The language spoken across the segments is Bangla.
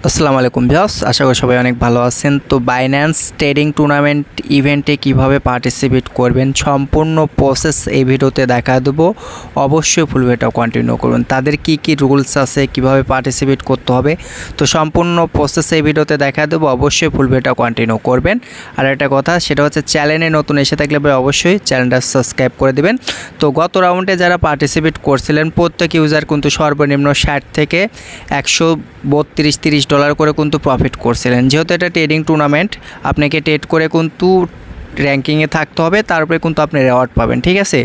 আসসালামু আলাইকুম ভিউয়ার্স, আশা করি সবাই অনেক ভালো আছেন। তো বাইন্যান্স ট্রেডিং টুর্নামেন্ট ইভেন্টে কিভাবে পার্টিসিপেট করবেন সম্পূর্ণ প্রসেস এই ভিডিওতে দেখা দেবো। অবশ্যই ফুল ভিডিওটা কন্টিনিউ করুন। তাদের কি কি রুলস আছে, কিভাবে পার্টিসিপেট করতে হবে, তো সম্পূর্ণ প্রসেস এই ভিডিওতে দেখা দেবো। অবশ্যই ফুল ভিডিওটা কন্টিনিউ করবেন। আর একটা কথা, সেটা হচ্ছে চ্যানেলে নতুন এসে থাকলে অবশ্যই চ্যানেলটা সাবস্ক্রাইব করে দেবেন। তো গত রাউন্ডে যারা পার্টিসিপেট করছিলেন প্রত্যেক ইউজার কিন্তু সর্বনিম্ন 60 থেকে 132-30 ডলার করে কিন্তু প্রফিট করছিলেন। যেহেতু এটা ট্রেডিং টুর্নামেন্ট, আপনাকে ট্রেড করে কিন্তু র্যাঙ্কিংয়ে থাকতে হবে, তারপরে কিন্তু আপনি রেওয়ার্ড পাবেন। ঠিক আছে।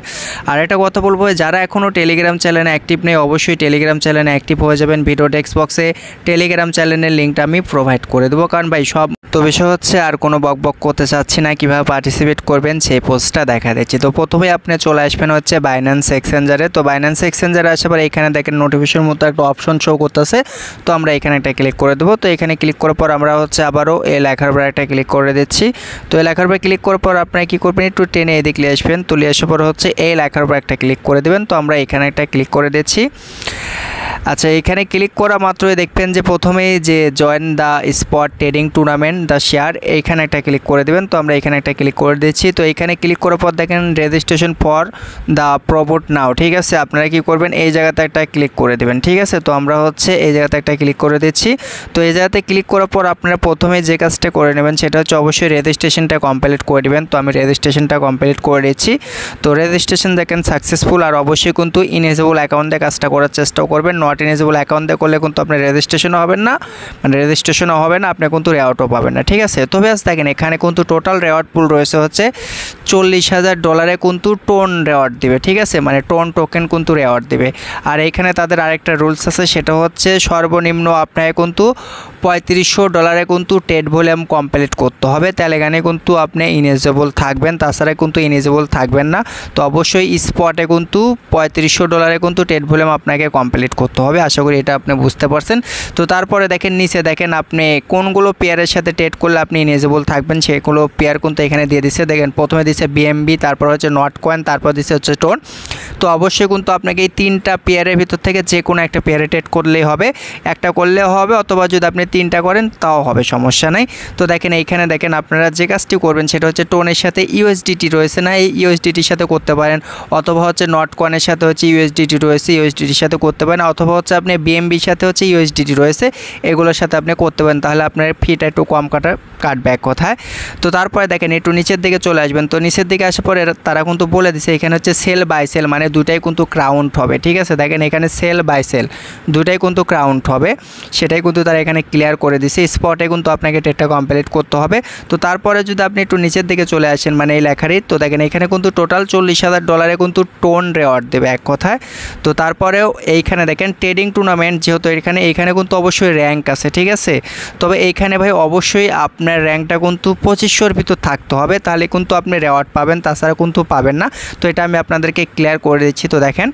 আর একটা কথা বলবো, যারা এখনও টেলিগ্রাম চ্যানেলে অ্যাক্টিভ নেই অবশ্যই টেলিগ্রাম চ্যানেলে অ্যাক্টিভ হয়ে যাবেন। ভিডিও টেক্সট বক্সে টেলিগ্রাম চ্যানেলের লিঙ্কটা আমি প্রোভাইড করে দেবো। কারণ ভাই সব তো বিষয় হচ্ছে আর কোনো বকবক করতে চাচ্ছি না, কীভাবে পার্টিসিপেট করবেন সেই পোস্টটা দেখা দিচ্ছি। তো প্রথমেই আপনি চলে আসবেন হচ্ছে বাইন্যান্স এক্সচেঞ্জারে। তো বাইন্যান্স এক্সচেঞ্জারে আসার পর এখানে দেখেন নোটিফিকেশন মতো একটা অপশন শো করতেছে। তো আমরা এখানে একটা ক্লিক করে দেবো। তো এখানে ক্লিক করার পর আমরা হচ্ছে আবারও এই লেখার উপর একটা ক্লিক করে দিচ্ছি। তো এই লেখার উপর ক্লিক করার পর আপনারা কী করবেন, একটু টেনে এদিকে নিয়ে আসবেন। তুলে আসার পর হচ্ছে এই লেখার উপর একটা ক্লিক করে দেবেন। তো আমরা এখানে একটা ক্লিক করে দিচ্ছি। আচ্ছা, এখানে ক্লিক করা মাত্রই দেখবেন যে প্রথমেই যে join the spot trading tournament the share, এইখানে একটা ক্লিক করে দেবেন। তো আমরা এখানে একটা ক্লিক করে দিচ্ছি। তো এখানে ক্লিক করার পর দেখেন রেজিস্ট্রেশন ফর দ্য প্রোবোট নাও। ঠিক আছে, আপনারা কি করবেন, এই জায়গাতে একটা ক্লিক করে দেবেন। ঠিক আছে, তো আমরা হচ্ছে এই জায়গাতে একটা ক্লিক করে দিচ্ছি। তো এই জায়গাতে ক্লিক করার পর আপনারা প্রথমে যে কাজটা করে নেবেন সেটা হচ্ছে অবশ্যই রেজিস্ট্রেশনটা কমপ্লিট করে দেবেন। তো আমি রেজিস্ট্রেশনটা কমপ্লিট করে দিচ্ছি। তো রেজিস্ট্রেশন দেখেন সাকসেসফুল। আর অবশ্যই কিন্তু ইনেজেবল অ্যাকাউন্টে কাজটা করার চেষ্টাও করবেন। নট ইনেজেবল অ্যাকাউন্টে করলে কিন্তু আপনার রেজিস্ট্রেশনও হবে না, আপনি কিন্তু রেওয়ার্ডও পাবেন না। ঠিক আছে। তো বেশ দেখেন এখানে কিন্তু টোটাল রেওয়ার্ড পুল রয়েছে হচ্ছে 40,000 ডলারে কিন্তু টোন রেওয়ার্ড দিবে। ঠিক আছে, মানে টোন টোকেন কিন্তু রেওয়ার্ড দিবে। আর এখানে তাদের আরেকটা রুলস আছে, সেটা হচ্ছে সর্বনিম্ন আপনাকে কিন্তু 3500 ডলারে কিন্তু ট্রেড ভলিউম কমপ্লিট করতে হবে, তাহলে এখানে কিন্তু আপনি ইনেজেবল থাকবেন, তাছাড়া কিন্তু ইনেজেবল থাকবেন না। তো অবশ্যই স্পটে কিন্তু 3500 ডলারে কিন্তু ট্রেড ভলিউম আপনাকে কমপ্লিট করতে হবে। আশা করি এটা আপনি বুঝতে পারছেন। তো তারপরে দেখেন নিচে দেখেন আপনি কোনগুলো পেয়ারের সাথে ট্রেড করলে আপনি ইনেজেবল থাকবেন সেগুলো পেয়ার কিন্তু এখানে দিয়ে দিচ্ছে। দেখেন প্রথমে দিচ্ছে বিএমবি, তারপর হচ্ছে নট কয়েন, তারপর দিচ্ছে হচ্ছে টোন। তো অবশ্যই কিন্তু আপনাকে এই 3টা পেয়ারের ভিতর থেকে যে কোনো একটা পেয়ারে ট্রেড করলেই হবে, একটা করলেও হবে, অথবা যদি আপনি 3টা করেন তাও হবে, সমস্যা নাই। তো দেখেন এইখানে দেখেন আপনারা যে কাজটি করবেন সেটা হচ্ছে টোনের সাথে ইউএসডিটি রয়েছে না, এই ইউএসডিটির সাথে করতে পারেন, অথবা হচ্ছে নট কয়েনের সাথে হচ্ছে ইউএসডিটি রয়েছে, ইউএসডিটির সাথে করতে পারেন, অথবা হচ্ছে আপনি বিএমবির সাথে হচ্ছে ইউএসডিটি রয়েছে, এগুলোর সাথে আপনি করতে পারেন। তাহলে আপনার ফিটা একটু কম কাটবে এক কথায়। তো তারপরে দেখেন একটু নিচের দিকে চলে আসবেন। তো নিচের দিকে আসার পরে তারা কিন্তু বলে দিছে এখানে হচ্ছে সেল বাই সেল, মানে দুটাই কিন্তু ক্রাউন্ট হবে। ঠিক আছে, দেখেন এখানে সেল বাই সেল দুটাই কিন্তু ক্রাউন্ট হবে, সেটাই কিন্তু তারা এখানে ক্লিয়ার করে দিছে। স্পটে কিন্তু আপনাকে ট্রেডটা কমপ্লিট করতে হবে। তো তারপরে যদি আপনি একটু নিচের দিকে চলে আসেন, মানে এই লেখারই, তো দেখেন এখানে কিন্তু টোটাল 40,000 ডলারে কিন্তু টোন রেওয়ার্ড দেবে এক কথায়। তো তারপরেও এইখানে দেখেন ট্রেডিং টুর্নামেন্ট, যেহেতু এইখানে কিন্তু অবশ্যই র্যাঙ্ক আছে। ঠিক আছে, তবে এইখানে ভাই অবশ্যই আপনার র্যাঙ্কটা কিন্তু 2500-র ভিতর থাকতে হবে, তাহলে কিন্তু আপনি রেওয়ার্ড পাবেন, তাছাড়া কিন্তু পাবেন না। তো এটা আমি আপনাদেরকে ক্লিয়ার করে দিচ্ছি। তো দেখেন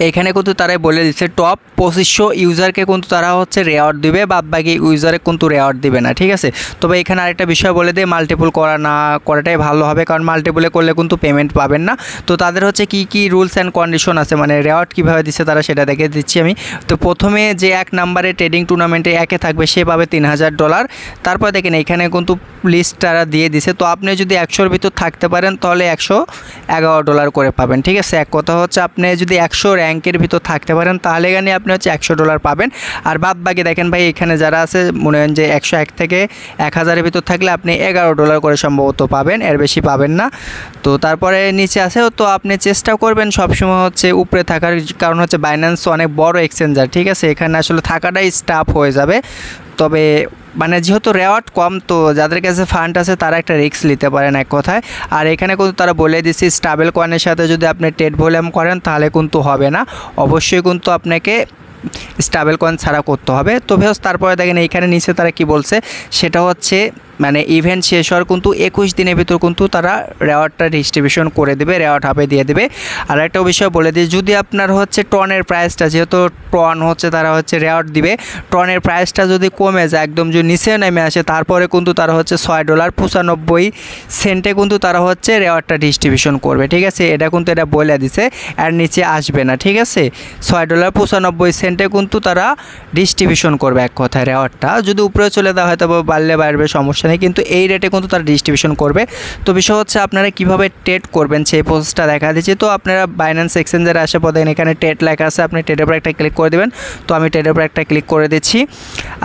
এইখানে কিন্তু তারাই বলে দিচ্ছে টপ 2500 ইউজারকে কিন্তু তারা হচ্ছে রেওয়ার্ড দিবে, বাকি ইউজারে কিন্তু রেওয়ার্ড দিবে না। ঠিক আছে, তবে এখানে আরেকটা বিষয় বলে দিয়ে মাল্টিপল করা না করাটাই ভালো হবে, কারণ মাল্টিপলে করলে কিন্তু পেমেন্ট পাবেন না। তো তাদের হচ্ছে কি রুলস অ্যান্ড কন্ডিশন আছে, মানে রেওয়ার্ড কীভাবে দিচ্ছে তারা সেটা দেখে দিচ্ছি আমি। তো প্রথমে যে 1 নম্বরে ট্রেডিং টুর্নামেন্টে 1-এ থাকবে সে পাবে 3000 ডলার। তারপর দেখেন এখানে কিন্তু লিস্ট তারা দিয়ে দিছে। তো আপনি যদি 100-র ভিতর থাকতে পারেন তাহলে 111 ডলার করে পাবেন। ঠিক আছে, এক কথা হচ্ছে আপনি যদি 100 র্যাঙ্কের ভিতর থাকতে পারেন তাহলে এখানে আপনি হচ্ছে 100 ডলার পাবেন। আর বাকি দেখেন ভাই এখানে যারা আছে মনে হয় যে 101 থেকে 1000-এর ভিতর থাকলে আপনি 11 ডলার করে সম্ভবত পাবেন, এর বেশি পাবেন না। তো তারপরে নিচে আছে, তো আপনি চেষ্টা করবেন সবসময় হচ্ছে উপরে থাকার, কারণ হচ্ছে বাইন্যান্স অনেক বড় এক্সচেঞ্জার। ঠিক আছে, এখানে আসলে থাকাটাই স্টাফ হয়ে যাবে। তবে মানে যেহেতু রেওয়ার্ড কম, তো যাদের কাছে ফান্ড আছে তারা একটা রিস্ক নিতে পারেন এক কথায়। আর এখানে কিন্তু তারা বলে দিচ্ছে স্টেবল কয়েনের সাথে যদি আপনি ট্রেড ভলিউম করেন তাহলে কিন্তু হবে না, অবশ্যই কিন্তু আপনাকে স্টেবল কয়েন ছাড়া করতে হবে। তো ভিউয়ার্স তারপরে দেখেন এইখানে নিচে তারা কি বলছে, সেটা হচ্ছে মানে ইভেন্ট শেষ হওয়ার কিন্তু 21 দিনের ভিতর কিন্তু তারা রেওয়ার্ডটা ডিস্ট্রিবিউশন করে দেবে, রেওয়ার্ড হাবে দিয়ে দেবে। আর একটা বিষয় বলে দিই, যদি আপনার হচ্ছে টনের প্রাইসটা, যেহেতু টন হচ্ছে তারা হচ্ছে রেওয়ার্ড দিবে, টনের প্রাইসটা যদি কমে যায় একদম যদি নিচে নেমে আসে, তারপরে কিন্তু তারা হচ্ছে $6.95 কিন্তু তারা হচ্ছে রেওয়ার্ডটা ডিস্ট্রিবিউশন করবে, ঠিক আছে। এটা কিন্তু এটা বলে দিছে, আর নিচে আসবে না, ঠিক আছে। $6.95 কিন্তু তারা ডিস্ট্রিবিউশন করবে এক কথায় রেওয়ার্ডটা। যদি উপরে চলে দেওয়া হয় তবে বাড়লে বাড়বে, সমস্যা নেই, কিন্তু এই রেটে কিন্তু তারা ডিস্ট্রিবিউশন করবে। তো বিষয় হচ্ছে আপনারা কিভাবে ট্রেড করবেন সেই প্রসেসটা দেখা দিচ্ছি। তো আপনারা বাইন্যান্স এক্সচেঞ্জের আসার পর এখানে ট্রেড লেখা আছে, আপনি ট্রেডের উপর একটা ক্লিক করে দেবেন। তো আমি ট্রেডের উপর একটা ক্লিক করে দিচ্ছি।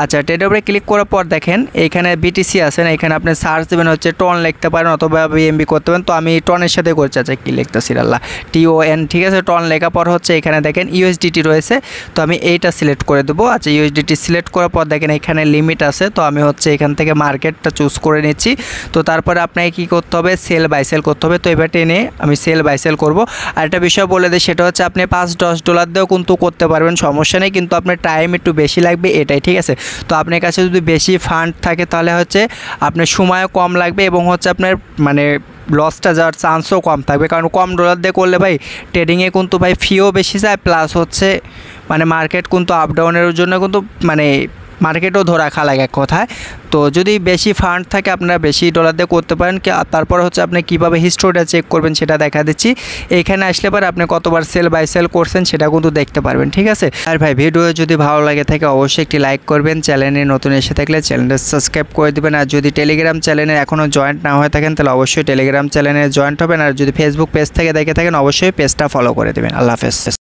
আচ্ছা, ট্রেডের উপরে ক্লিক করার পর দেখেন এইখানে বিটিসি আছে না, এখানে আপনি সার্চ দেবেন হচ্ছে টন লিখতে পারেন অথবা বিএমবি করতে পারেন। তো আমি টনের সাথে করছি। আচ্ছা, কি লিখতেছি আল্লাহ, TON, ঠিক আছে। টন লেখার পর হচ্ছে এখানে দেখেন USDT রয়েছে, তো আমি এইটা সিলেক্ট করে দেবো। আচ্ছা, USDT সিলেক্ট করার পর দেখেন এখানে লিমিট আছে, তো আমি হচ্ছে এখান থেকে মার্কেটটা চুজ করে নিচ্ছি। তো তারপরে আপনাকে কী করতে হবে, সেল বাই সেল করতে হবে। তো এবার টেনে আমি সেল বাই সেল করবো। আর একটা বিষয় বলে দিই, সেটা হচ্ছে আপনি $5-10 দিয়েও কিন্তু করতে পারবেন, সমস্যা নেই, কিন্তু আপনার টাইম একটু বেশি লাগবে এটাই, ঠিক আছে। তো আপনার কাছে যদি বেশি ফান্ড থাকে তাহলে হচ্ছে আপনার সময়ও কম লাগবে এবং হচ্ছে আপনার মানে লসটা যাওয়ার চান্সও কম থাকবে, কারণ কম ডলার দিয়ে করলে ভাই ট্রেডিংয়ে কিন্তু ভাই ফিও বেশি যায়, প্লাস হচ্ছে মানে মার্কেট কিন্তু আপ ডাউনের জন্য কিন্তু মানে মার্কেটও ধরা খা লাগে এক কথায়। তো যদি বেশি ফান্ড থাকে আপনারা বেশি ডলার দিয়ে করতে পারেন। তারপর হচ্ছে আপনি কীভাবে হিস্ট্রিটা চেক করবেন সেটা দেখা দিচ্ছি। এইখানে আসলে পরে আপনি কতবার সেল বাই সেল করছেন সেটা কিন্তু দেখতে পারবেন, ঠিক আছে। আর ভাই ভিডিও যদি ভালো লাগে থাকে অবশ্যই একটি লাইক করবেন, চ্যানেলে নতুন এসে থাকলে চ্যানেলটা সাবস্ক্রাইব করে দেবেন। আর যদি টেলিগ্রাম চ্যানেলে এখনও জয়েন্ট না হয়ে থাকেন তাহলে অবশ্যই টেলিগ্রাম চ্যানেলে জয়েন্ট হবেন। আর যদি ফেসবুক পেজ থেকে দেখে থাকেন অবশ্যই পেজটা ফলো করে দেবেন। আল্লাহ হাফেজ।